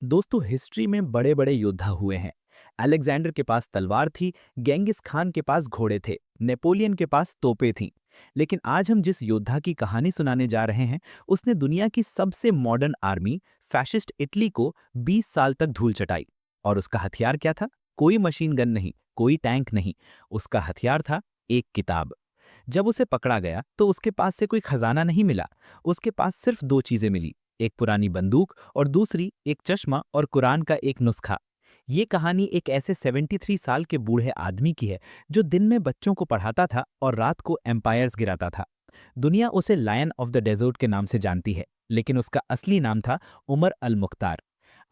दोस्तों, हिस्ट्री में बड़े बड़े योद्धा हुए हैं। अलेक्जेंडर के पास तलवार थी, गेंगिस खान के पास घोड़े थे, नेपोलियन के पास तोपें थीं। लेकिन आज हम जिस योद्धा की कहानी सुनाने जा रहे हैं, उसने दुनिया की सबसे मॉडर्न आर्मी, फैशिस्ट इटली को 20 साल तक धूल चटाई। और उसका हथियार क्या था? कोई मशीन गन नहीं, कोई टैंक नहीं। उसका हथियार था एक किताब। जब उसे पकड़ा गया तो उसके पास से कोई खजाना नहीं मिला। उसके पास सिर्फ दो चीजें मिली, एक पुरानी बंदूक और दूसरी एक चश्मा और कुरान का एक नुस्खा। ये कहानी एक ऐसे 73 साल के बूढ़े आदमी की है जो दिन में बच्चों को पढ़ाता था और रात को एम्पायर्स गिराता था। दुनिया उसे लायन ऑफ द डेजर्ट के नाम से जानती है, लेकिन उसका असली नाम था उमर अल मुख्तार।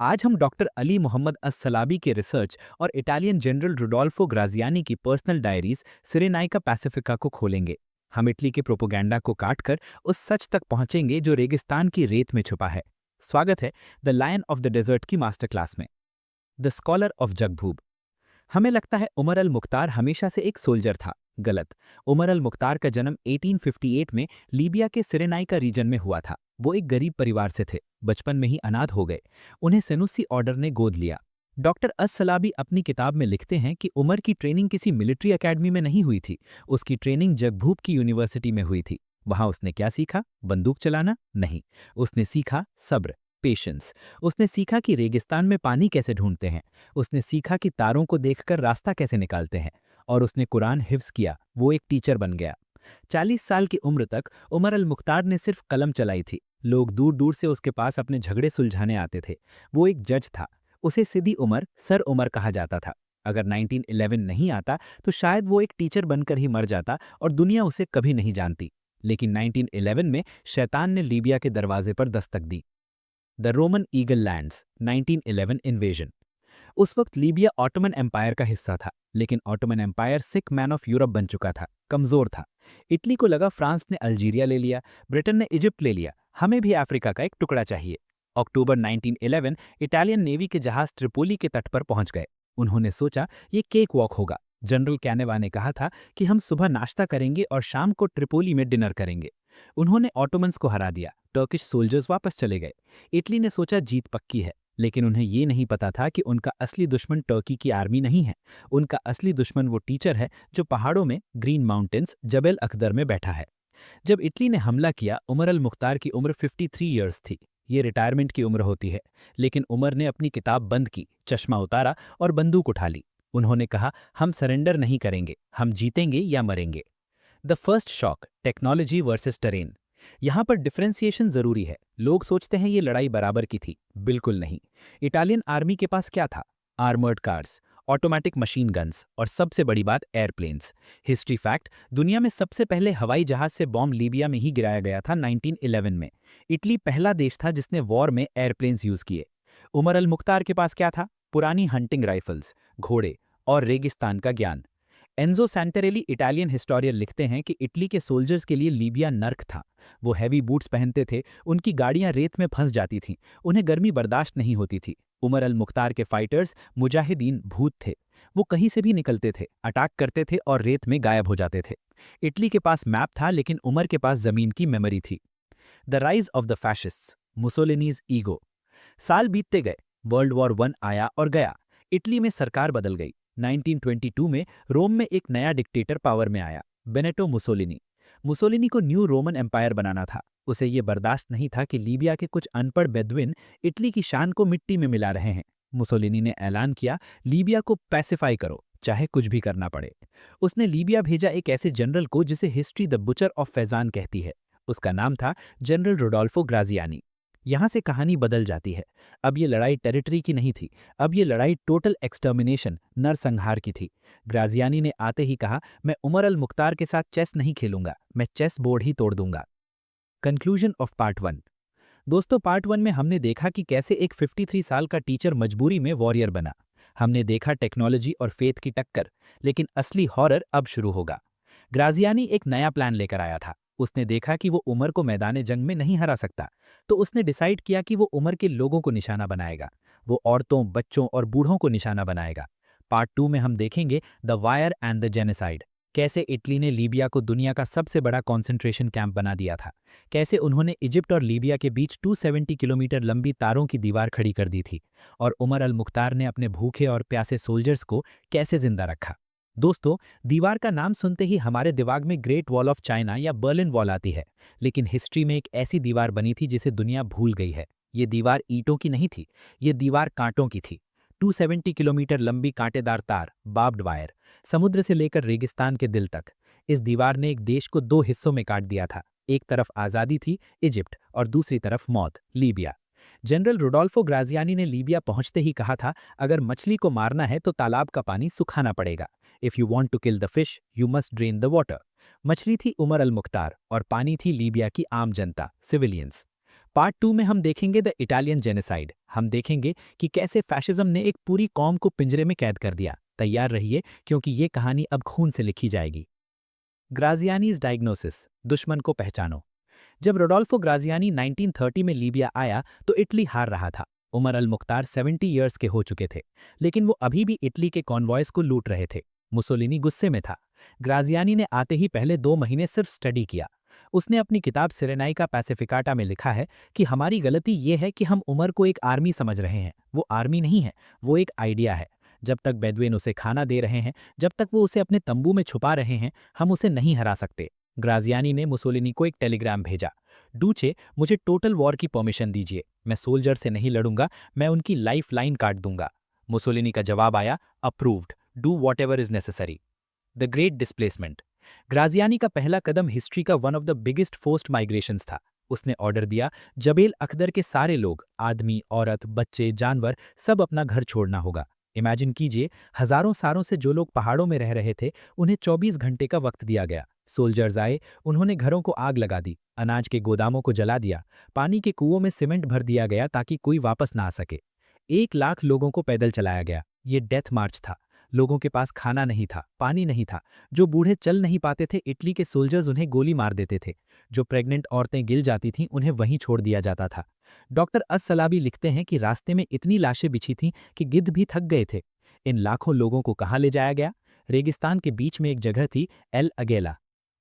आज हम डॉक्टर अली मोहम्मद अस्सलाबी के रिसर्च और इटालियन जनरल रुडोल्फो ग्राजियानी की पर्सनल डायरीज सिरेनाइका पैसिफिका को खोलेंगे। हम इटली के प्रोपोगंडा को काटकर उस सच तक पहुंचेंगे जो रेगिस्तान की रेत में छुपा है। स्वागत है the lion of the desert की मास्टर क्लास में। The scholar of Jaghbub. हमें लगता है उमर अल मुख्तार हमेशा से एक सोल्जर था। गलत। उमर अल मुख्तार का जन्म 1858 में लीबिया के सिरेनाइका रीजन में हुआ था। वो एक गरीब परिवार से थे, बचपन में ही अनाथ हो गए। उन्हें सेनुसी ऑर्डर ने गोद लिया। डॉक्टर अस्सलाबी अपनी किताब में लिखते हैं कि उमर की ट्रेनिंग किसी मिलिट्री एकेडमी में नहीं हुई थी। उसकी ट्रेनिंग जगभूब की यूनिवर्सिटी में हुई थी। वहां उसने क्या सीखा? बंदूक चलाना नहीं। उसने सीखा सब्र, पेशेंस। उसने सीखा कि रेगिस्तान में पानी कैसे ढूंढते हैं। उसने सीखा कि तारों को देखकर रास्ता कैसे निकालते हैं। और उसने कुरान हिफ्ज किया, वो एक टीचर बन गया। 40 साल की उम्र तक उमर अल मुख्तार ने सिर्फ कलम चलाई थी। लोग दूर दूर से उसके पास अपने झगड़े सुलझाने आते थे। वो एक जज था। उसे सिदी उमर, सर उमर कहा जाता था। अगर 1911 नहीं आता तो शायद वो एक टीचर बनकर ही मर जाता और दुनिया उसे कभी नहीं जानती। लेकिन 1911 में शैतान ने लीबिया के दरवाजे पर दस्तक दी। The Roman eagle lands, 1911 invasion. उस वक्त लीबिया ऑटोमन एम्पायर का हिस्सा था, लेकिन Ottoman empire sick man of Europe बन चुका था, कमजोर था। इटली को लगा फ्रांस ने अल्जीरिया ले लिया, ब्रिटेन ने इजिप्ट ले लिया, हमें भी अफ्रीका का एक टुकड़ा चाहिए। अक्टूबर 1911 इटालियन नेवी के जहाज ट्रिपोली के तट पर पहुंच गए। उन्होंने सोचा ये केक वॉक होगा। जनरल कैनेवा ने कहा था कि हम सुबह नाश्ता करेंगे और शाम को ट्रिपोली में डिनर करेंगे। उन्होंने ऑटोमन्स को हरा दिया, टर्किश सोल्जर्स वापस चले गए। इटली ने सोचा जीत पक्की है, लेकिन उन्हें ये नहीं पता था कि उनका असली दुश्मन टर्की की आर्मी नहीं है। उनका असली दुश्मन वो टीचर है जो पहाड़ों में ग्रीन माउंटेन्स जबेल अख्दर में बैठा है। जब इटली ने हमला किया, उमर अल मुख्तार की उम्र 53 ईयर्स थी। ये रिटायरमेंट की उम्र होती है। लेकिन उमर ने अपनी किताब बंद की, चश्मा उतारा और बंदूक उठा ली। उन्होंने कहा, हम सरेंडर नहीं करेंगे, हम जीतेंगे या मरेंगे। The first shock, technology versus terrain. यहां पर डिफरेंशिएशन जरूरी है। लोग सोचते हैं ये लड़ाई बराबर की थी, बिल्कुल नहीं। इटालियन आर्मी के पास क्या था? Armoured cars, automatic machine guns और सबसे बड़ी बात एयरप्लेन्स। हिस्ट्री फैक्ट, दुनिया में सबसे पहले हवाई जहाज से बॉम्ब लीबिया में ही गिराया गया था 1911 में। इटली पहला देश था जिसने वॉर में एयरप्लेन्स यूज किए। उमर अल मुख्तार के पास क्या था? पुरानी हंटिंग राइफल्स, घोड़े और रेगिस्तान का ज्ञान। एंजो सैंटेरेली इटालियन हिस्टोरियन लिखते हैं कि इटली के सोल्जर्स के लिए लीबिया नर्क था। वो हैवी बूट्स पहनते थे, उनकी गाड़ियां रेत में फंस जाती थीं, उन्हें गर्मी बर्दाश्त नहीं होती थी। उमर अल मुख्तार के फाइटर्स मुजाहिदीन भूत थे। वो कहीं से भी निकलते थे, अटैक करते थे और रेत में गायब हो जाते थे। इटली के पास मैप था, लेकिन उमर के पास जमीन की मेमोरी थी। The rise of the fascists, Mussolini's ego. साल बीतते गए, वर्ल्ड वॉर वन आया और गया। इटली में सरकार बदल गई। 1922 में रोम में एक नया डिक्टेटर पावर में आया, बेनेटो मुसोलिनी। मुसोलिनी को न्यू रोमन एम्पायर बनाना था। उसे ये बर्दाश्त नहीं था कि लीबिया के कुछ अनपढ़ बेदुइन इटली की शान को मिट्टी में मिला रहे हैं। मुसोलिनी ने ऐलान किया, लीबिया को पैसिफाई करो, चाहे कुछ भी करना पड़े। उसने लीबिया भेजा एक ऐसे जनरल को जिसे history the butcher of Faizan कहती है। उसका नाम था जनरल रोडोल्फो ग्राजियानी। यहां से कहानी बदल जाती है। अब ये लड़ाई टेरिटरी की नहीं थी, अब ये लड़ाई टोटल एक्सटर्मिनेशन, नरसंहार की थी। ग्राजियानी ने आते ही कहा, मैं उमर अल मुख्तार के साथ चेस नहीं खेलूंगा, मैं चेस बोर्ड ही तोड़ दूंगा। Conclusion of part one. दोस्तों, पार्ट वन में हमने देखा कि कैसे एक 53 साल का टीचर मजबूरी में वॉरियर बना। हमने देखा टेक्नोलॉजी और फेथ की टक्कर, लेकिन असली हॉरर अब शुरू होगा। ग्राजियानी एक नया प्लान लेकर आया था। उसने देखा कि वो उमर को मैदान जंग में नहीं हरा सकता, तो उसने डिसाइड किया कि वो उमर के लोगों को निशाना बनाएगा। वो औरतों, बच्चों और बूढ़ों को निशाना बनाएगा। पार्ट टू में हम देखेंगे the wire and the genocide, कैसे इटली ने लीबिया को दुनिया का सबसे बड़ा कॉन्सेंट्रेशन कैंप बना दिया था, कैसे उन्होंने इजिप्ट और लीबिया के बीच 270 किलोमीटर लंबी तारों की दीवार खड़ी कर दी थी, और उमर अल मुख्तार ने अपने भूखे और प्यासे सोल्जर्स को कैसे जिंदा रखा। दोस्तों, दीवार का नाम सुनते ही हमारे दिमाग में ग्रेट वॉल ऑफ चाइना या बर्लिन वॉल आती है, लेकिन हिस्ट्री में एक ऐसी दीवार बनी थी जिसे दुनिया भूल गई है। ये दीवार ईंटों की नहीं थी, ये दीवार कांटों की थी। 270 किलोमीटर लंबी कांटेदार तार, बार्ब्ड वायर, समुद्र से लेकर रेगिस्तान के दिल तक। इस दीवार ने एक देश को दो हिस्सों में काट दिया था। एक तरफ आज़ादी थी, इजिप्ट, और दूसरी तरफ मौत, लीबिया। जनरल रोडोल्फो ग्राजियानी ने लीबिया पहुंचते ही कहा था, अगर मछली को मारना है तो तालाब का पानी सुखाना पड़ेगा। If you want to kill the fish, you must drain the water. मछली थी उमर अल मुख्तार और पानी थी लीबिया की आम जनता, सिविलियंस। पार्ट 2 में हम देखेंगे द इटालियन जेनेसाइड। हम देखेंगे कि कैसे फैशिज्म ने एक पूरी कौम को पिंजरे में कैद कर दिया। तैयार रहिए, क्योंकि ये कहानी अब खून से लिखी जाएगी। ग्राजियानीज डायग्नोसिस, दुश्मन को पहचानो। जब रोडोल्फो ग्राजियानी 1930 में लीबिया आया तो इटली हार रहा था। उमर अल मुख्तार 70 इयर्स के हो चुके थे, लेकिन वो अभी भी इटली के कॉन्वॉयज को लूट रहे थे। मुसोलिनी गुस्से में था। ग्राजियानी ने आते ही पहले 2 महीने सिर्फ स्टडी किया। उसने अपनी किताब सिरेनाइका पैसिफिकाटा में लिखा है कि हमारी गलती ये है कि हम उमर को एक आर्मी समझ रहे हैं। वो आर्मी नहीं है, वो एक आइडिया है। जब तक बेदुइन उसे खाना दे रहे हैं, जब तक वो उसे अपने तंबू में छुपा रहे हैं, हम उसे नहीं हरा सकते। ग्राजियानी ने मुसोलिनी को एक टेलीग्राम भेजा, डूचे, मुझे टोटल वॉर की परमिशन दीजिए। मैं सोल्जर से नहीं लड़ूंगा, मैं उनकी लाइफ लाइन काट दूंगा। मुसोलिनी का जवाब आया, approved, do whatever is necessary. The great displacement. Graziani का पहला कदम हिस्ट्री का one of the biggest forced migrations था। उसने ऑर्डर दिया, जबेल अख्तर के सारे लोग, आदमी, औरत, बच्चे, जानवर, सब अपना घर छोड़ना होगा। इमेजिन कीजिए, हजारों सालों से जो लोग पहाड़ों में रह रहे थे, उन्हें 24 घंटे का वक्त दिया गया। सोल्जर्स आए, उन्होंने घरों को आग लगा दी, अनाज के गोदामों को जला दिया, पानी के कुओं में सीमेंट भर दिया गया ताकि कोई वापस ना आ सके। 1 लाख लोगों को पैदल चलाया गया। ये डेथ मार्च था। लोगों के पास खाना नहीं था, पानी नहीं था। जो बूढ़े चल नहीं पाते थे, इटली के सोल्जर्स उन्हें गोली मार देते थे। जो प्रेग्नेंट औरतें गिल जाती थीं, उन्हें वहीं छोड़ दिया जाता था। डॉक्टर अस्सलाबी लिखते हैं कि रास्ते में इतनी लाशें बिछी थीं कि गिद्ध भी थक गए थे। इन लाखों लोगों को कहाँ ले जाया गया? रेगिस्तान के बीच में एक जगह थी, El Agheila.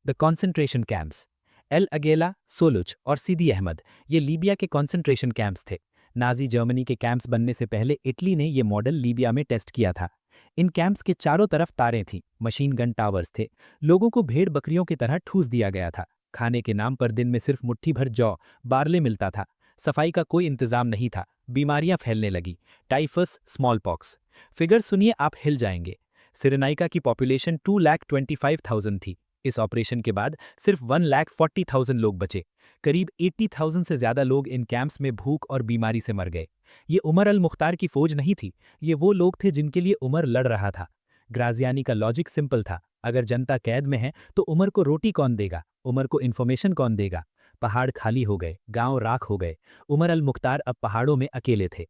The concentration camps. El Agheila, Soluch और सीदी अहमद, ये लीबिया के कॉन्सेंट्रेशन कैंप्स थे। नाजी जर्मनी के कैंप्स बनने से पहले इटली ने ये मॉडल लीबिया में टेस्ट किया था। इन कैंप्स के चारों तरफ तारें थीं, मशीन गन टावर्स थे। लोगों को भेड़ बकरियों की तरह ठूस दिया गया था। खाने के नाम पर दिन में सिर्फ मुट्ठी भर जौ, बार्ले मिलता था। सफाई का कोई इंतजाम नहीं था। बीमारियां फैलने लगी, टाइफस, स्मॉल पॉक्स। फिगर सुनिए, आप हिल जाएंगे। सिरेनाइका की पॉपुलेशन 2,25,000 थी। इस ऑपरेशन के बाद सिर्फ 1,40,000 लोग बचे। करीब 80,000 से ज्यादा लोग इन कैंप्स में भूख और बीमारी से मर गए। ये उमर अल मुख्तार की फौज नहीं थी, ये वो लोग थे जिनके लिए उमर लड़ रहा था। ग्राजियानी का लॉजिक सिंपल था, अगर जनता कैद में है तो उमर को रोटी कौन देगा, उमर को इन्फॉर्मेशन कौन देगा। पहाड़ खाली हो गए, गांव राख हो गए। उमर अल मुख्तार अब पहाड़ों में अकेले थे।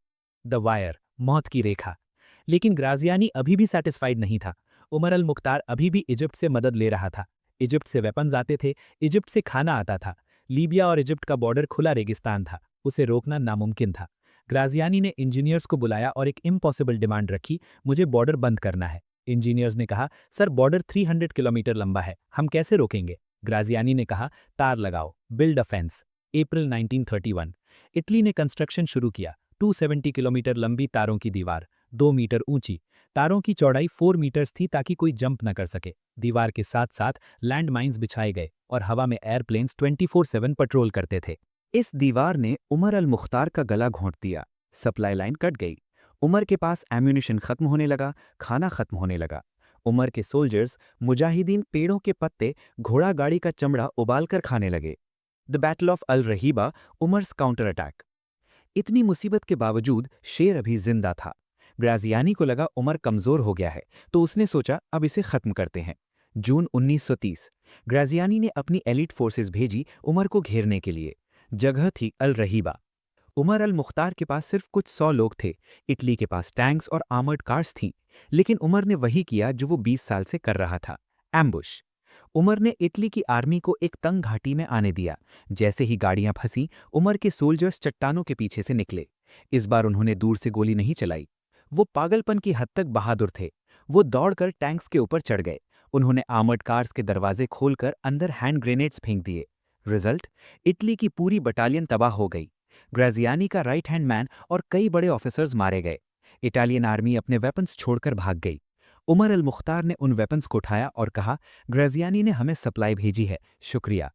द वायर, मौत की रेखा। लेकिन ग्राजियानी अभी भी सेटिस्फाइड नहीं था। उमर अल मुख्तार अभी भी इजिप्ट से मदद ले रहा था। इजिप्ट से वेपन्स आते थे, इजिप्ट से खाना आता था। लीबिया और इजिप्ट का बॉर्डर खुला रेगिस्तान था, उसे रोकना नामुमकिन था। ग्राजियानी ने इंजीनियर्स को बुलाया और एक इम्पॉसिबल डिमांड रखी, मुझे बॉर्डर बंद करना है। इंजीनियर्स ने कहा, सर बॉर्डर 300 किलोमीटर लंबा है, हम कैसे रोकेंगे? ग्राजियानी ने कहा, तार लगाओ, build a fence. April 1931 Italy ने कंस्ट्रक्शन शुरू किया। 270 किलोमीटर लंबी तारों की दीवार, 2 मीटर ऊंची। तारों की चौड़ाई 4 मीटर्स थी ताकि कोई जंप न कर सके। दीवार के साथ साथ लैंड माइंस बिछाए गए और हवा में एयरप्लेन्स 24/7 पेट्रोल करते थे। इस दीवार ने उमर अल मुख्तार का गला घोंट दिया। सप्लाई लाइन कट गई। उमर के पास एम्यूनिशन खत्म होने लगा, खाना खत्म होने लगा। उमर के सोल्जर्स, मुजाहिदीन पेड़ों के पत्ते, घोड़ा गाड़ी का चमड़ा उबालकर खाने लगे। The battle of Al Rahiba, Omar's counter attack. इतनी मुसीबत के बावजूद शेर अभी जिंदा था। ग्राजियानी को लगा उमर कमजोर हो गया है, तो उसने सोचा अब इसे खत्म करते हैं। जून 1930 ग्राजियानी ने अपनी एलिट फोर्सेस भेजी उमर को घेरने के लिए। जगह थी अल रहीबा। उमर अल मुख्तार के पास सिर्फ कुछ 100 लोग थे। इटली के पास टैंक्स और आर्मर्ड कार्स थीं, लेकिन उमर ने वही किया जो वो 20 साल से कर रहा था, एम्बुश। उमर ने इटली की आर्मी को एक तंग घाटी में आने दिया। जैसे ही गाड़ियां फंसी, उमर के सोल्जर्स चट्टानों के पीछे से निकले। इस बार उन्होंने दूर से गोली नहीं चलाई। वो पागलपन की हद तक बहादुर थे। वो दौड़कर टैंक्स के ऊपर चढ़ गए। उन्होंने आर्मर्ड कार्स के दरवाजे खोलकर अंदर हैंड ग्रेनेड्स फेंक दिए। रिजल्ट, इटली की पूरी बटालियन तबाह हो गई। ग्रेजियानी का राइट हैंड मैन और कई बड़े ऑफिसर्स मारे गए। इटालियन आर्मी अपने वेपन्स छोड़कर भाग गई। उमर अल मुख्तार ने उन वेपन्स को उठाया और कहा, ग्रेजियानी ने हमें सप्लाई भेजी है, शुक्रिया।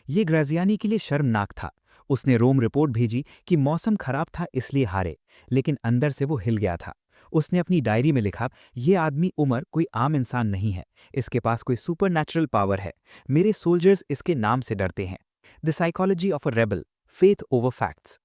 ये ग्रेजियानी के लिए शर्मनाक था। उसने रोम रिपोर्ट भेजी कि मौसम खराब था इसलिए हारे, लेकिन अंदर से वो हिल गया था। उसने अपनी डायरी में लिखा, ये आदमी उमर कोई आम इंसान नहीं है, इसके पास कोई सुपरनैचुरल पावर है। मेरे सोल्जर्स इसके नाम से डरते हैं। The psychology of a rebel, faith over facts.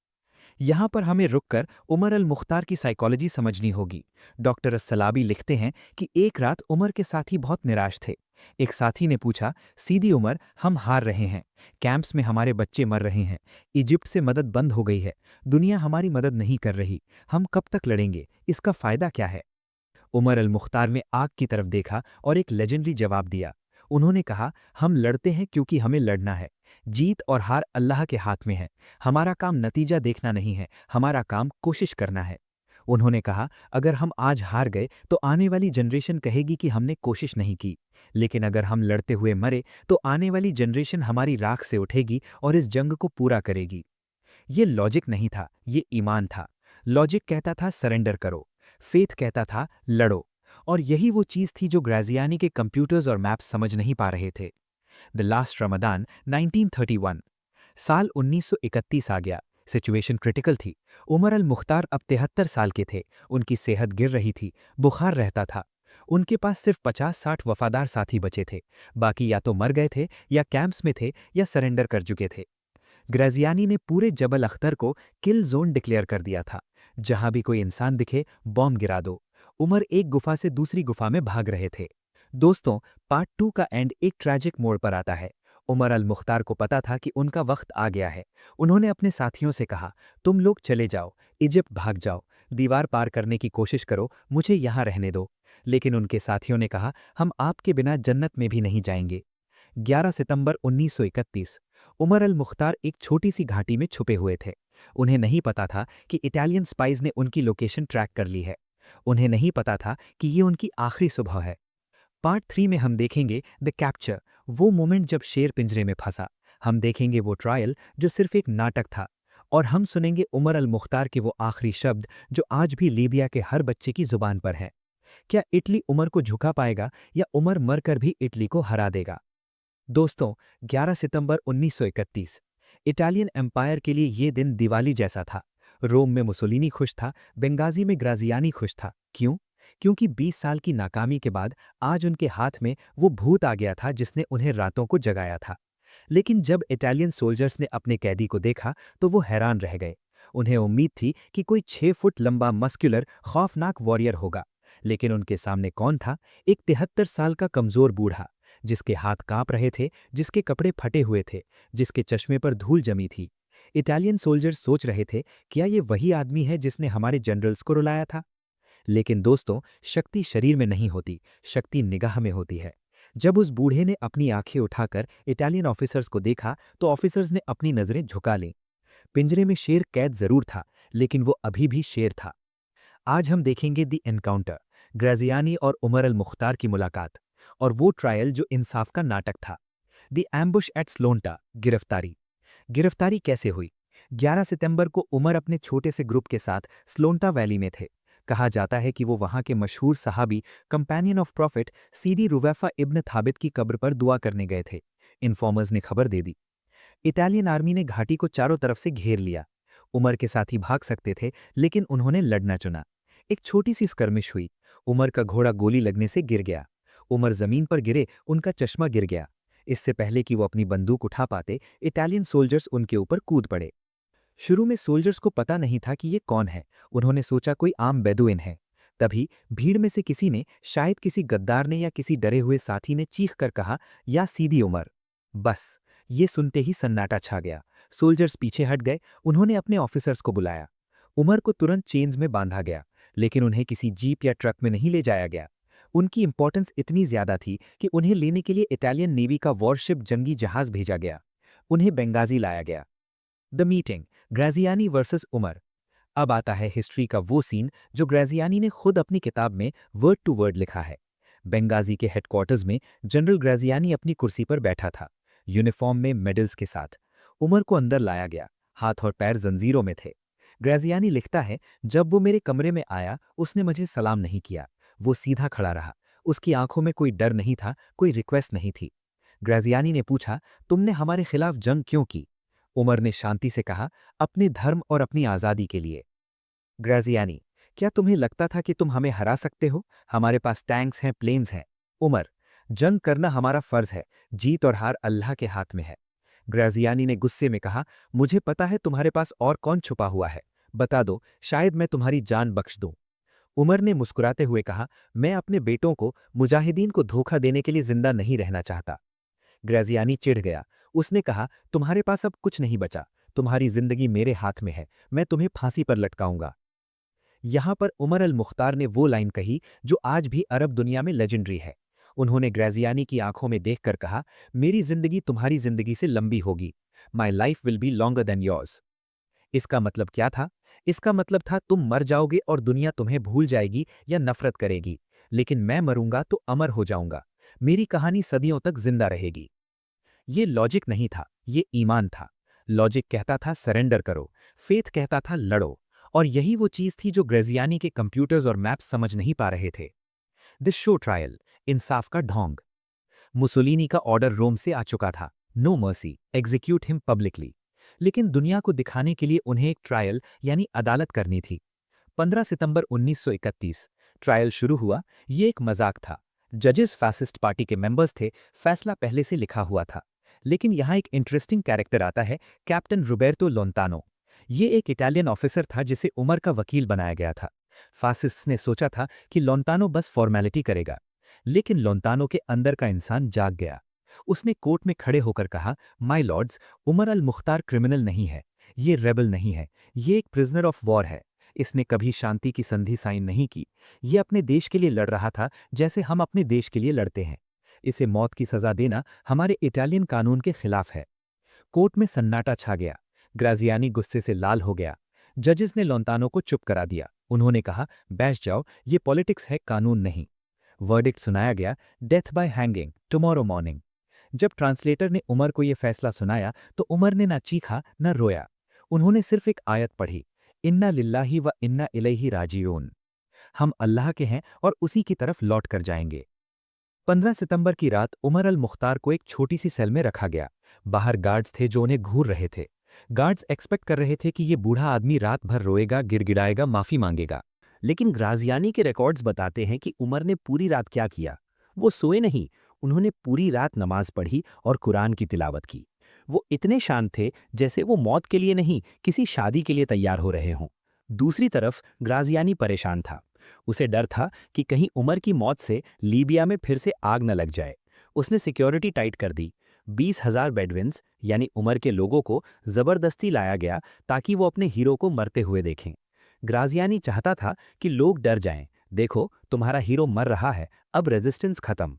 यहाँ पर हमें रुककर उमर अल मुख्तार की साइकोलॉजी समझनी होगी। डॉक्टर अस्सलाबी लिखते हैं कि एक रात उमर के साथी बहुत निराश थे। एक साथी ने पूछा, सीदी उमर, हम हार रहे हैं, कैंप्स में हमारे बच्चे मर रहे हैं, इजिप्ट से मदद बंद हो गई है, दुनिया हमारी मदद नहीं कर रही, हम कब तक लड़ेंगे, इसका फायदा क्या है? उमर अल मुख्तार ने आग की तरफ देखा और एक लेजेंडरी जवाब दिया। उन्होंने कहा, हम लड़ते हैं क्योंकि हमें लड़ना है। जीत और हार अल्लाह के हाथ में है। हमारा काम नतीजा देखना नहीं है, हमारा काम कोशिश करना है। उन्होंने कहा, अगर हम आज हार गए तो आने वाली जनरेशन कहेगी कि हमने कोशिश नहीं की, लेकिन अगर हम लड़ते हुए मरे तो आने वाली जनरेशन हमारी राख से उठेगी और इस जंग को पूरा करेगी। ये लॉजिक नहीं था, ये ईमान था। लॉजिक कहता था सरेंडर करो, फेथ कहता था लड़ो। और यही वो चीज़ थी जो ग्रेजियानी के कंप्यूटर्स और मैप्स समझ नहीं पा रहे थे। The last Ramadan 1931। साल 1931 आ गया। सिचुएशन क्रिटिकल थी। उमर अल मुख्तार अब 73 साल के थे। उनकी सेहत गिर रही थी, बुखार रहता था। उनके पास सिर्फ 50-60 वफादार साथी बचे थे। बाकी या तो मर गए थे, या कैंप्स में थे, या सरेंडर कर चुके थे। ग्रेजियानी ने पूरे जबल अख्तर को किल जोन डिक्लेयर कर दिया था। जहां भी कोई इंसान दिखे, बॉम्ब गिरा दो। उमर एक गुफा से दूसरी गुफा में भाग रहे थे। दोस्तों, पार्ट 2 का एंड एक ट्रैजिक मोड़ पर आता है। उमर अल मुख्तार को पता था कि उनका वक्त आ गया है। उन्होंने अपने साथियों से कहा, तुम लोग चले जाओ, इजिप्ट भाग जाओ, दीवार पार करने की कोशिश करो, मुझे यहाँ रहने दो। लेकिन उनके साथियों ने कहा, हम आपके बिना जन्नत में भी नहीं जाएंगे। 11 सितंबर 1931। उमर अल मुख्तार एक छोटी सी घाटी में छुपे हुए थे। उन्हें नहीं पता था कि इटालियन स्पाइज ने उनकी लोकेशन ट्रैक कर ली है। उन्हें नहीं पता था कि ये उनकी आखिरी सुबह है। पार्ट 3 में हम देखेंगे द कैप्चर, वो मोमेंट जब शेर पिंजरे में फंसा। हम देखेंगे वो ट्रायल जो सिर्फ एक नाटक था। और हम सुनेंगे उमर अल मुख्तार के वो आखिरी शब्द जो आज भी लीबिया के हर बच्चे की जुबान पर हैं। क्या इटली उमर को झुका पाएगा, या उमर मरकर भी इटली को हरा देगा? दोस्तों, 11 सितंबर 1931। इटालियन एम्पायर के लिए ये दिन दिवाली जैसा था। रोम में मुसोलिनी खुश था, बेंगाजी में ग्राजियानी खुश था। क्यों? क्योंकि 20 साल की नाकामी के बाद आज उनके हाथ में वो भूत आ गया था जिसने उन्हें रातों को जगाया था। लेकिन जब इटालियन सोल्जर्स ने अपने कैदी को देखा तो वो हैरान रह गए। उन्हें उम्मीद थी कि कोई 6 फुट लंबा मस्कुलर खौफनाक वॉरियर होगा, लेकिन उनके सामने कौन था? एक 73 साल का कमजोर बूढ़ा, जिसके हाथ कांप रहे थे, जिसके कपड़े फटे हुए थे, जिसके चश्मे पर धूल जमी थी। इटालियन सोल्जर्स सोच रहे थे, क्या ये वही आदमी है जिसने हमारे जनरल्स को रुलाया था? लेकिन दोस्तों, शक्ति शरीर में नहीं होती, शक्ति निगाह में होती है। जब उस बूढ़े ने अपनी आंखें उठाकर इटालियन ऑफिसर्स को देखा तो ऑफिसर्स ने अपनी नजरें झुका लीं। पिंजरे में शेर कैद जरूर था, लेकिन वो अभी भी शेर था। आज हम देखेंगे दी एनकाउंटर, ग्रेजियानी और उमर अल मुख्तार की मुलाकात, और वो ट्रायल जो इंसाफ का नाटक था। दी एम्बुश एट स्लोन्टा, गिरफ्तारी। गिरफ्तारी कैसे हुई? 11 सितंबर को उमर अपने छोटे से ग्रुप के साथ स्लोन्टा वैली में थे। कहा जाता है कि वो वहां के मशहूर सहाबी कंपेनियन ऑफ प्रॉफिट सीदी रुवैफा इब्न थाबित की कब्र पर दुआ करने गए थे। इन्फॉर्मर्स ने खबर दे दी। इटालियन आर्मी ने घाटी को चारों तरफ से घेर लिया। उमर के साथी भाग सकते थे, लेकिन उन्होंने लड़ना चुना। एक छोटी सी स्कर्मिश हुई। उमर का घोड़ा गोली लगने से गिर गया। उमर जमीन पर गिरे, उनका चश्मा गिर गया। इससे पहले कि वो अपनी बंदूक उठा पाते, इटालियन सोल्जर्स उनके ऊपर कूद पड़े। शुरू में सोल्जर्स को पता नहीं था कि ये कौन है। उन्होंने सोचा कोई आम बेदुइन है। तभी भीड़ में से किसी ने, शायद किसी गद्दार ने या किसी डरे हुए साथी ने चीख कर कहा, या सीधी उमर। बस ये सुनते ही सन्नाटा छा गया। सोल्जर्स पीछे हट गए। उन्होंने अपने ऑफिसर्स को बुलाया। उमर को तुरंत चेन्स में बांधा गया, लेकिन उन्हें किसी जीप या ट्रक में नहीं ले जाया गया। उनकी इंपॉर्टेंस इतनी ज्यादा थी कि उन्हें लेने के लिए इटालियन नेवी का वॉरशिप जंगी जहाज भेजा गया। उन्हें बेंगाजी लाया गया। The meeting, Graziani versus Omar. अब आता है हिस्ट्री का वो सीन जो ग्रेजियानी ने खुद अपनी किताब में वर्ड टू वर्ड लिखा है। बेंगाजी के हेडक्वार्टर्स में जनरल ग्राजियानी अपनी कुर्सी पर बैठा था, यूनिफॉर्म में मेडल्स के साथ। उमर को अंदर लाया गया, हाथ और पैर जंजीरों में थे। ग्राजियानी लिखता है, जब वो मेरे कमरे में आया उसने मुझे सलाम नहीं किया। वो सीधा खड़ा रहा। उसकी आंखों में कोई डर नहीं था, कोई रिक्वेस्ट नहीं थी। ग्राजियानी ने पूछा, तुमने हमारे खिलाफ जंग क्यों की? उमर ने शांति से कहा, अपने धर्म और अपनी आज़ादी के लिए। ग्राजियानी, क्या तुम्हें लगता था कि तुम हमें हरा सकते हो? हमारे पास टैंक्स हैं, प्लेन्स हैं। उमर, जंग करना हमारा फर्ज है, जीत और हार अल्लाह के हाथ में है। ग्राजियानी ने गुस्से में कहा, मुझे पता है तुम्हारे पास और कौन छुपा हुआ है। बता दो, शायद मैं तुम्हारी जान बख्श दूं। उमर ने मुस्कुराते हुए कहा, मैं अपने बेटों को, मुजाहिदीन को धोखा देने के लिए जिंदा नहीं रहना चाहता। ग्राजियानी चिढ़ गया। उसने कहा, तुम्हारे पास अब कुछ नहीं बचा। तुम्हारी जिंदगी मेरे हाथ में है, मैं तुम्हें फांसी पर लटकाऊंगा। यहां पर उमर अल मुख्तार ने वो लाइन कही जो आज भी अरब दुनिया में लेजेंडरी है। उन्होंने ग्राजियानी की आंखों में देखकर कहा, मेरी जिंदगी तुम्हारी जिंदगी से लंबी होगी। My life will be longer than yours. इसका मतलब क्या था? इसका मतलब था, तुम मर जाओगे और दुनिया तुम्हें भूल जाएगी या नफरत करेगी, लेकिन मैं मरूंगा तो अमर हो जाऊंगा। मेरी कहानी सदियों तक जिंदा रहेगी। ये लॉजिक नहीं था, ये ईमान था। लॉजिक कहता था सरेंडर करो, फेथ कहता था लड़ो। और यही वो चीज थी जो ग्रेजियानी के कंप्यूटर्स और मैप्स समझ नहीं पा रहे थे। दिस शो ट्रायल, इंसाफ का ढोंग। मुसोलिनी का ऑर्डर रोम से आ चुका था, no mercy, execute him publicly. लेकिन दुनिया को दिखाने के लिए उन्हें एक ट्रायल यानी अदालत करनी थी। 15 सितंबर 1931 ट्रायल शुरू हुआ। ये एक मजाक था। जजेस फैसिस्ट पार्टी के मेंबर्स थे, फैसला पहले से लिखा हुआ था। लेकिन यहाँ एक इंटरेस्टिंग कैरेक्टर आता है, कैप्टन रोबर्टो लोंतानो। ये एक इटालियन ऑफिसर था जिसे उमर का वकील बनाया गया था। फासिस्ट्स ने सोचा था कि लोंतानो बस फॉर्मेलिटी करेगा, लेकिन लोंतानो के अंदर का इंसान जाग गया। उसने कोर्ट में खड़े होकर कहा, my lords, Omar al Mukhtar criminal नहीं है, ये रेबल नहीं है, ये एक प्रिजनर ऑफ वॉर है। इसने कभी शांति की संधि साइन नहीं की। ये अपने देश के लिए लड़ रहा था, जैसे हम अपने देश के लिए लड़ते हैं। इसे मौत की सजा देना हमारे इटालियन कानून के खिलाफ है। कोर्ट में सन्नाटा छा गया। ग्राजियानी गुस्से से लाल हो गया। जजेस ने लोंतानो को चुप करा दिया। उन्होंने कहा, बैठ जाओ, ये पॉलिटिक्स है, कानून नहीं। वर्डिक्ट सुनाया गया, death by hanging tomorrow morning. जब ट्रांसलेटर ने उमर को यह फैसला सुनाया तो उमर ने ना चीखा न रोया। उन्होंने सिर्फ एक आयत पढ़ी, इन्ना लिल्लाही व इन्ना इलैहि राजिऊन। हम अल्लाह के हैं और उसी की तरफ लौट कर जाएंगे। 15 सितंबर की रात उमर अल मुख्तार को एक छोटी सी सेल में रखा गया। बाहर गार्ड्स थे जो उन्हें घूर रहे थे। गार्ड्स एक्सपेक्ट कर रहे थे कि ये बूढ़ा आदमी रात भर रोएगा, गिड़गिड़ाएगा, माफी मांगेगा। लेकिन ग्राजियानी के रिकॉर्ड्स बताते हैं कि उमर ने पूरी रात क्या किया। वो सोए नहीं, उन्होंने पूरी रात नमाज पढ़ी और कुरान की तिलावत की। वो इतने शांत थे जैसे वो मौत के लिए नहीं, किसी शादी के लिए तैयार हो रहे हों। दूसरी तरफ ग्राजियानी परेशान था। उसे डर था कि कहीं उमर की मौत से लीबिया में फिर से आग न लग जाए। उसने सिक्योरिटी टाइट कर दी। 20,000 बेडविन्स यानी उमर के लोगों को जबरदस्ती लाया गया ताकि वो अपने हीरो को मरते हुए देखें। ग्राजियानी चाहता था कि लोग डर जाएं, देखो तुम्हारा हीरो मर रहा है, अब रेजिस्टेंस खत्म।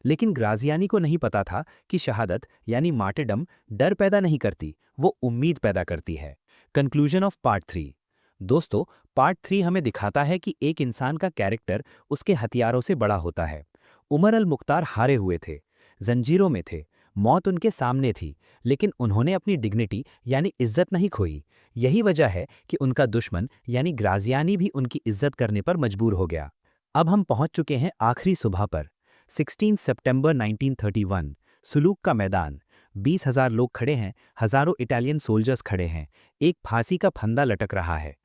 लेकिन ग्राजियानी को नहीं पता था कि शहादत यानी मार्टेडम डर पैदा नहीं करती, वो उम्मीद पैदा करती है। Conclusion of part 3। दोस्तों, पार्ट 3 हमें दिखाता है कि एक इंसान का कैरेक्टर उसके हथियारों से बड़ा होता है। उमर अल मुख्तार हारे हुए थे, जंजीरों में थे, मौत उनके सामने थी, लेकिन उन्होंने अपनी डिग्निटी यानी इज्जत नहीं खोई। यही वजह है कि उनका दुश्मन यानी ग्राजियानी भी उनकी इज्जत करने पर मजबूर हो गया। अब हम पहुंच चुके हैं आखिरी सुबह पर। 16 सितंबर 1931, सुलूक का मैदान। 20,000 लोग खड़े हैं, हजारों इटालियन सोल्जर्स खड़े हैं, एक फांसी का फंदा लटक रहा है।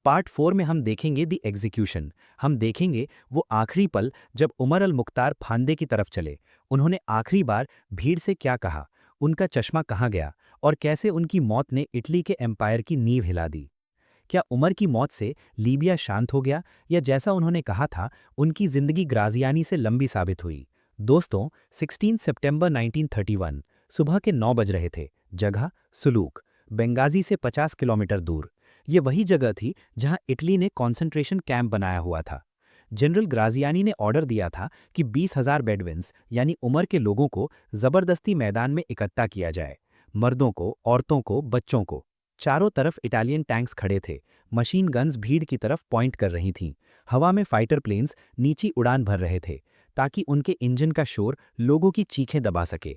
पार्ट 4 में हम देखेंगे दी एग्जीक्यूशन। हम देखेंगे वो आखिरी पल जब उमर अल मुख्तार फांदे की तरफ चले। उन्होंने आखिरी बार भीड़ से क्या कहा, उनका चश्मा कहाँ गया और कैसे उनकी मौत ने इटली के एम्पायर की नींव हिला दी। क्या उमर की मौत से लीबिया शांत हो गया, या जैसा उन्होंने कहा था उनकी जिंदगी ग्राजियानी से लंबी साबित हुई? दोस्तों, 16 सितंबर 1931 सुबह के 9 बज रहे थे। जगह सुलूक, बेंगाजी से 50 किलोमीटर दूर। ये वही जगह थी जहां इटली ने कॉन्सेंट्रेशन कैंप बनाया हुआ था। जनरल ग्राजियानी ने ऑर्डर दिया था कि 20,000 बेडविन्स यानी उमर के लोगों को जबरदस्ती मैदान में इकट्ठा किया जाए। मर्दों को, औरतों को, बच्चों को। चारों तरफ इटालियन टैंक्स खड़े थे। मशीन गन्स भीड़ की तरफ पॉइंट कर रही थीं। हवा में फाइटर प्लेन्स नीची उड़ान भर रहे थे। ताकि उनके इंजन का शोर लोगों की चीखें दबा सके।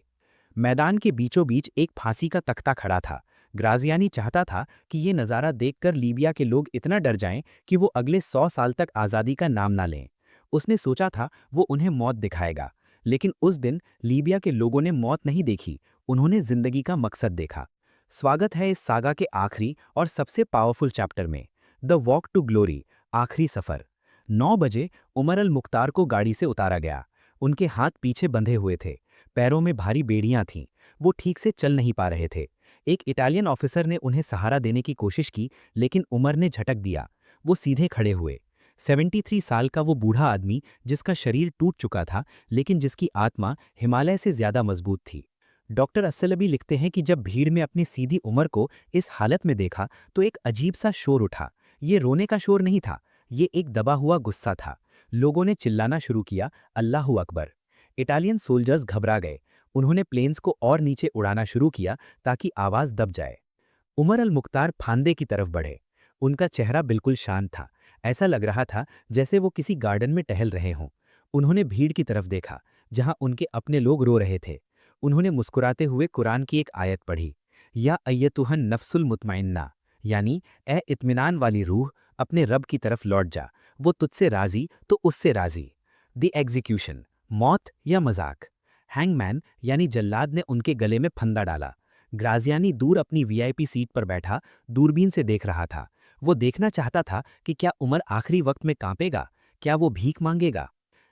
मैदान के बीचों बीच एक फांसी का तख्ता खड़ा था। ग्राजियानी चाहता था कि ये नज़ारा देखकर लीबिया के लोग इतना डर जाएं कि वो अगले 100 साल तक आज़ादी का नाम ना लें। उसने सोचा था वो उन्हें मौत दिखाएगा, लेकिन उस दिन लीबिया के लोगों ने मौत नहीं देखी, उन्होंने जिंदगी का मकसद देखा। स्वागत है इस सागा के आखिरी और सबसे पावरफुल चैप्टर में, द वॉक टू ग्लोरी, आखिरी सफर। 9 बजे उमर अल मुख्तार को गाड़ी से उतारा गया। उनके हाथ पीछे बंधे हुए थे, पैरों में भारी बेड़ियां थीं, वो ठीक से चल नहीं पा रहे थे। एक इटालियन ऑफिसर ने उन्हें सहारा देने की कोशिश की, लेकिन उमर ने झटक दिया। वो सीधे खड़े हुए। 73 साल का वो बूढ़ा आदमी, जिसका शरीर टूट चुका था लेकिन जिसकी आत्मा हिमालय से ज्यादा मजबूत थी। डॉक्टर अस्सलबी लिखते हैं कि जब भीड़ में अपनी सीधी उमर को इस हालत में देखा तो एक अजीब सा शोर उठा। ये रोने का शोर नहीं था, ये एक दबा हुआ गुस्सा था। लोगों ने चिल्लाना शुरू किया, अल्लाहू अकबर। इटालियन सोल्जर्स घबरा गए। उन्होंने प्लेन्स को और नीचे उड़ाना शुरू किया ताकि आवाज दब जाए। उमर अल मुख्तार फांदे की तरफ बढ़े। उनका चेहरा बिल्कुल शांत था, ऐसा लग रहा था जैसे वो किसी गार्डन में टहल रहे हों। उन्होंने भीड़ की तरफ देखा, जहां उनके अपने लोग रो रहे थे। उन्होंने मुस्कुराते हुए कुरान की एक आयत पढ़ी, या अय्यतुहन नफ्सुल मुतमइन्ना, यानी ए इत्मीनान वाली रूह, अपने रब की तरफ लौट जा, वो तुझसे राजी तो उससे राजी। द एग्जीक्यूशन, मौत या मजाक। हैंगमैन यानी जल्लाद ने उनके गले में फंदा डाला। ग्राजियानी दूर अपनी वीआईपी सीट पर बैठा दूरबीन से देख रहा था। वो देखना चाहता था कि क्या उमर आखिरी वक्त में कांपेगा, क्या वो भीख मांगेगा।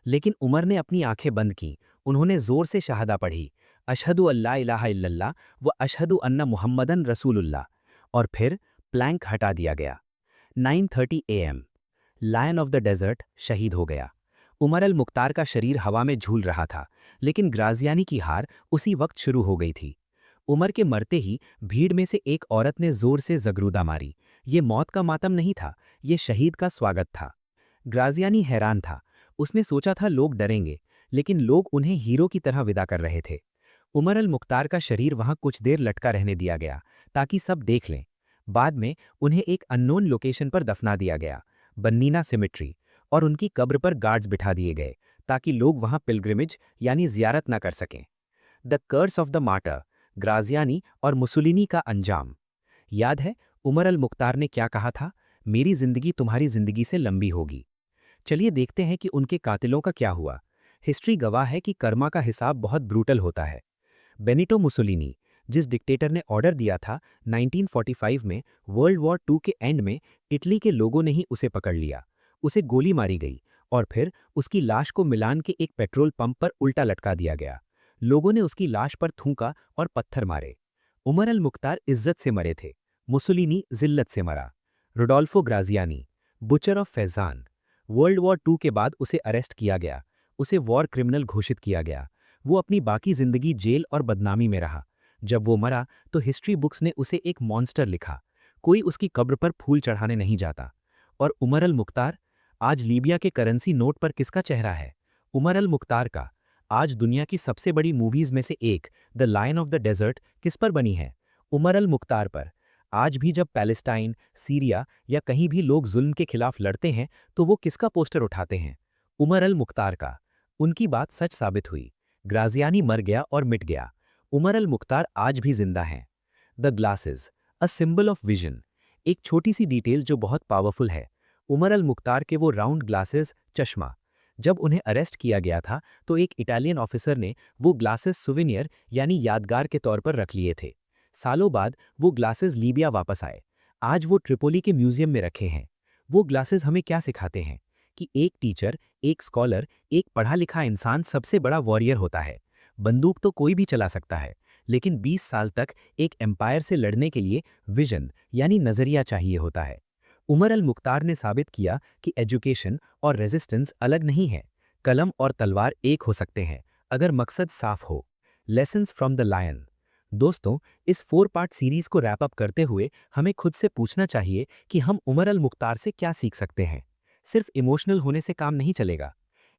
लेकिन उमर ने अपनी आंखें बंद की। उन्होंने जोर से शहादा पढ़ी, अशहदु अल्ला इलाहा इल्लल्लाह व अशहदु अन्ना मुहम्मदन रसूलुल्लाह। और फिर प्लैंक हटा दिया गया। 9:30 AM, Lion of the Desert शहीद हो गया। उमर अल मुख्तार का शरीर हवा में झूल रहा था, लेकिन ग्राजियानी की हार उसी वक्त शुरू हो गई थी। उमर के मरते ही भीड़ में से एक औरत ने जोर से जगरूदा मारी। ये मौत का मातम नहीं था, ये शहीद का स्वागत था। ग्राजियानी हैरान था। उसने सोचा था लोग डरेंगे, लेकिन लोग उन्हें हीरो की तरह विदा कर रहे थे। उमर अल मुख्तार का शरीर वहां कुछ देर लटका रहने दिया गया ताकि सब देख लें। बाद में उन्हें एक अननोन लोकेशन पर दफना दिया गया, बन्नीना सिमिट्री, और उनकी कब्र पर गार्ड्स बिठा दिए गए ताकि लोग वहां पिलग्रिमेज यानी जियारत न कर सकें। The curse of the martyr, Graziani और मुसोलिनी का अंजाम। याद है उमर अल मुख्तार ने क्या कहा था, मेरी जिंदगी तुम्हारी जिंदगी से लंबी होगी। चलिए देखते हैं कि उनके कातिलों का क्या हुआ। हिस्ट्री गवाह है कि कर्मा का हिसाब बहुत ब्रूटल होता है। बेनिटो मुसोलिनी, जिस डिक्टेटर ने ऑर्डर दिया था 1945 में, वर्ल्ड वॉर 2 के एंड में इटली के लोगों ने ही उसे पकड़ लिया। उसे गोली मारी गई और फिर उसकी लाश को मिलान के एक पेट्रोल पंप पर उल्टा लटका दिया गया। लोगों ने उसकी लाश पर थूका और पत्थर मारे। उमर अल मुख्तार इज्जत से मरे थे, मुसोलिनी जिल्लत से मरा। Rodolfo Graziani, butcher of Fezzan, world war 2 के बाद उसे अरेस्ट किया गया। उसे वॉर क्रिमिनल घोषित किया गया। वो अपनी बाकी जिंदगी जेल और बदनामी में रहा। जब वो मरा तो हिस्ट्री बुक्स ने उसे एक मॉन्स्टर लिखा। कोई उसकी कब्र पर फूल चढ़ाने नहीं जाता। और उमर अल मुख्तार, आज लीबिया के करेंसी नोट पर किसका चेहरा है? उमर अल मुख्तार का। आज दुनिया की सबसे बड़ी मूवीज में से एक, the lion of the Desert, किस पर बनी है? उमर अल मुख्तार पर। आज भी जब पैलेस्टाइन, सीरिया या कहीं भी लोग जुल्म के खिलाफ लड़ते हैं तो वो किसका पोस्टर उठाते हैं? उमर अल मुख्तार का। उनकी बात सच साबित हुई। ग्राजियानी मर गया और मिट गया। उमर अल मुख्तार आज भी जिंदा हैं। The glasses, a symbol of vision. एक छोटी सी डिटेल जो बहुत पावरफुल है। उमर अल मुख्तार के वो राउंड ग्लासेस, चश्मा। जब उन्हें अरेस्ट किया गया था तो एक इटालियन ऑफिसर ने वो ग्लासेस सुवेनियर यानी यादगार के तौर पर रख लिए थे। सालों बाद वो ग्लासेस लीबिया वापस आए। आज वो ट्रिपोली के म्यूजियम में रखे हैं। वो ग्लासेस हमें क्या सिखाते हैं? कि एक टीचर, एक स्कॉलर, एक पढ़ा लिखा इंसान सबसे बड़ा वॉरियर होता है। बंदूक तो कोई भी चला सकता है, लेकिन 20 साल तक एक एम्पायर से लड़ने के लिए विजन यानी नजरिया चाहिए होता है। उमर अल मुख्तार ने साबित किया कि एजुकेशन और रेजिस्टेंस अलग नहीं है। कलम और तलवार एक हो सकते हैं अगर मकसद साफ हो। Lessons from the lion. दोस्तों, इस 4 पार्ट सीरीज को रैप अप करते हुए हमें खुद से पूछना चाहिए कि हम उमर अल मुख्तार से क्या सीख सकते हैं। सिर्फ इमोशनल होने से काम नहीं चलेगा।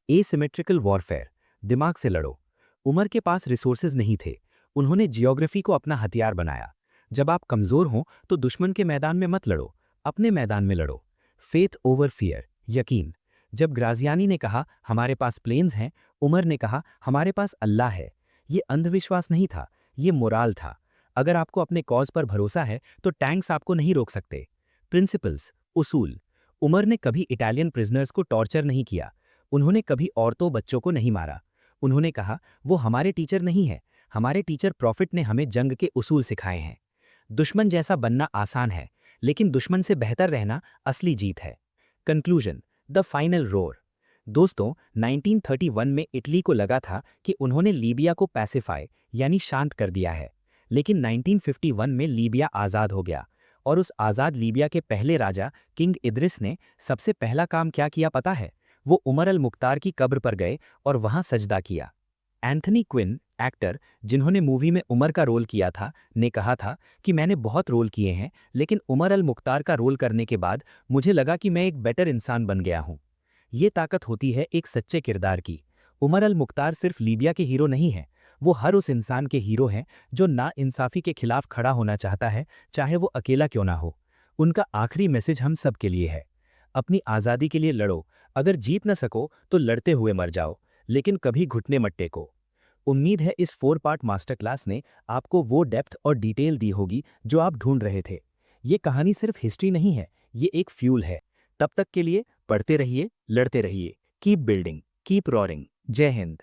एसिमेट्रिकल वॉरफेयर, दिमाग से लड़ो। उमर के पास रिसोर्सेज नहीं थे, उन्होंने जियोग्राफी को अपना हथियार बनाया। जब आप कमजोर हों तो दुश्मन के मैदान में मत लड़ो, अपने मैदान में लड़ो। फेथ ओवर फियर, यकीन। जब ग्राजियानी ने कहा हमारे पास प्लेन्स हैं, उमर ने कहा हमारे पास अल्लाह है। ये अंधविश्वास नहीं था, ये मोराल था। अगर आपको अपने कॉज पर भरोसा है तो टैंक्स आपको नहीं रोक सकते। प्रिंसिपल्स, उसूल। उमर ने कभी इटालियन प्रिजनर्स को टॉर्चर नहीं किया। उन्होंने कभी औरतों बच्चों को नहीं मारा। उन्होंने कहा वो हमारे टीचर नहीं है, हमारे टीचर प्रॉफिट ने हमें जंग के उसूल सिखाए हैं। दुश्मन जैसा बनना आसान है, लेकिन दुश्मन से बेहतर रहना असली जीत है। Conclusion, the final roar. दोस्तों, 1931 में इटली को लगा था कि उन्होंने लीबिया को पैसिफाई यानी शांत कर दिया है। लेकिन 1951 में लीबिया आज़ाद हो गया, और उस आज़ाद लीबिया के पहले राजा किंग इद्रिस ने सबसे पहला काम क्या किया पता है? वो उमर अल मुख्तार की कब्र पर गए और वहां सजदा किया। एंथनी क्विन, एक्टर जिन्होंने मूवी में उमर का रोल किया था, ने कहा था कि मैंने बहुत रोल किए हैं, लेकिन उमर अल मुख्तार का रोल करने के बाद मुझे लगा कि मैं एक बेटर इंसान बन गया हूं। ये ताकत होती है एक सच्चे किरदार की। उमर अल मुख्तार सिर्फ लीबिया के हीरो नहीं हैं, वो हर उस इंसान के हीरो हैं जो नाइंसाफी के खिलाफ खड़ा होना चाहता है, चाहे वो अकेला क्यों ना हो। उनका आखिरी मैसेज हम सब के लिए है। अपनी आज़ादी के लिए लड़ो, अगर जीत न सको तो लड़ते हुए मर जाओ, लेकिन कभी घुटने मत टेको। उम्मीद है इस 4 पार्ट मास्टर क्लास ने आपको वो डेप्थ और डिटेल दी होगी जो आप ढूंढ रहे थे। ये कहानी सिर्फ हिस्ट्री नहीं है, ये एक फ्यूल है। तब तक के लिए पढ़ते रहिए, लड़ते रहिए, कीप बिल्डिंग, कीप रॉरिंग। जय हिंद।